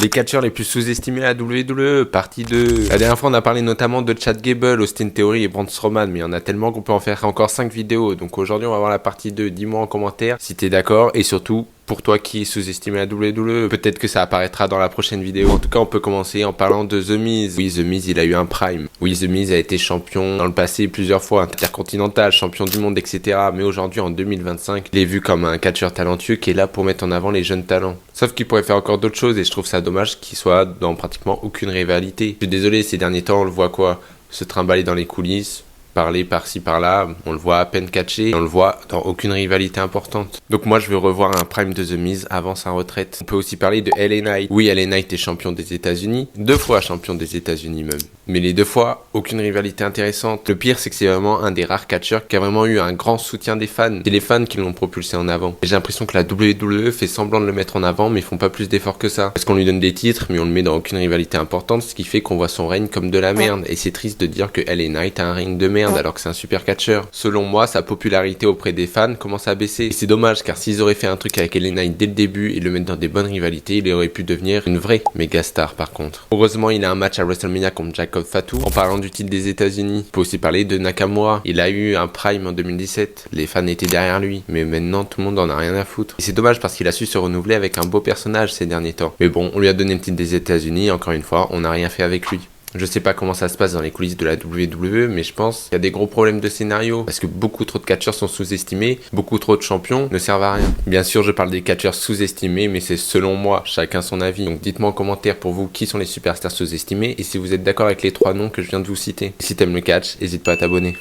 Les catcheurs les plus sous-estimés à la WWE, partie 2. La dernière fois, on a parlé notamment de Chad Gable, Austin Theory et Braun Strowman, mais il y en a tellement qu'on peut en faire encore 5 vidéos. Donc aujourd'hui, on va voir la partie 2. Dis-moi en commentaire si t'es d'accord et surtout, pour toi qui est sous-estimé à la WWE, peut-être que ça apparaîtra dans la prochaine vidéo. En tout cas, on peut commencer en parlant de The Miz. Oui, The Miz, il a eu un prime. Oui, The Miz a été champion dans le passé plusieurs fois, intercontinental, champion du monde, etc. Mais aujourd'hui, en 2025, il est vu comme un catcheur talentueux qui est là pour mettre en avant les jeunes talents. Sauf qu'il pourrait faire encore d'autres choses et je trouve ça dommage qu'il soit dans pratiquement aucune rivalité. Je suis désolé, ces derniers temps, on le voit quoi? Se trimballer dans les coulisses, parler par-ci par-là, on le voit à peine catché, on le voit dans aucune rivalité importante. Donc moi je veux revoir un prime de The Miz avant sa retraite. On peut aussi parler de LA Knight. Oui, LA Knight est champion des États-Unis, 2 fois champion des États-Unis même. Mais les 2 fois, aucune rivalité intéressante. Le pire, c'est que c'est vraiment un des rares catcheurs qui a vraiment eu un grand soutien des fans. C'est les fans qui l'ont propulsé en avant. Et j'ai l'impression que la WWE fait semblant de le mettre en avant, mais ils font pas plus d'efforts que ça. Parce qu'on lui donne des titres, mais on le met dans aucune rivalité importante, ce qui fait qu'on voit son règne comme de la merde. Et c'est triste de dire que LA Knight a un règne de merde alors que c'est un super catcheur. Selon moi, sa popularité auprès des fans commence à baisser. Et c'est dommage, car s'ils auraient fait un truc avec LA Knight dès le début et le mettre dans des bonnes rivalités, il aurait pu devenir une vraie méga star par contre. Heureusement, il a un match à WrestleMania contre Jacob Fatu. En parlant du titre des États-Unis, on peut aussi parler de Nakamura. Il a eu un prime en 2017. Les fans étaient derrière lui. Mais maintenant, tout le monde en a rien à foutre. Et c'est dommage parce qu'il a su se renouveler avec un beau personnage ces derniers temps. Mais bon, on lui a donné le titre des États-Unis. Encore une fois, on n'a rien fait avec lui. Je sais pas comment ça se passe dans les coulisses de la WWE, mais je pense qu'il y a des gros problèmes de scénario, parce que beaucoup trop de catcheurs sont sous-estimés, beaucoup trop de champions ne servent à rien. Bien sûr, je parle des catcheurs sous-estimés, mais c'est selon moi, chacun son avis. Donc dites-moi en commentaire pour vous qui sont les superstars sous-estimés, et si vous êtes d'accord avec les 3 noms que je viens de vous citer. Et si t'aimes le catch, n'hésite pas à t'abonner.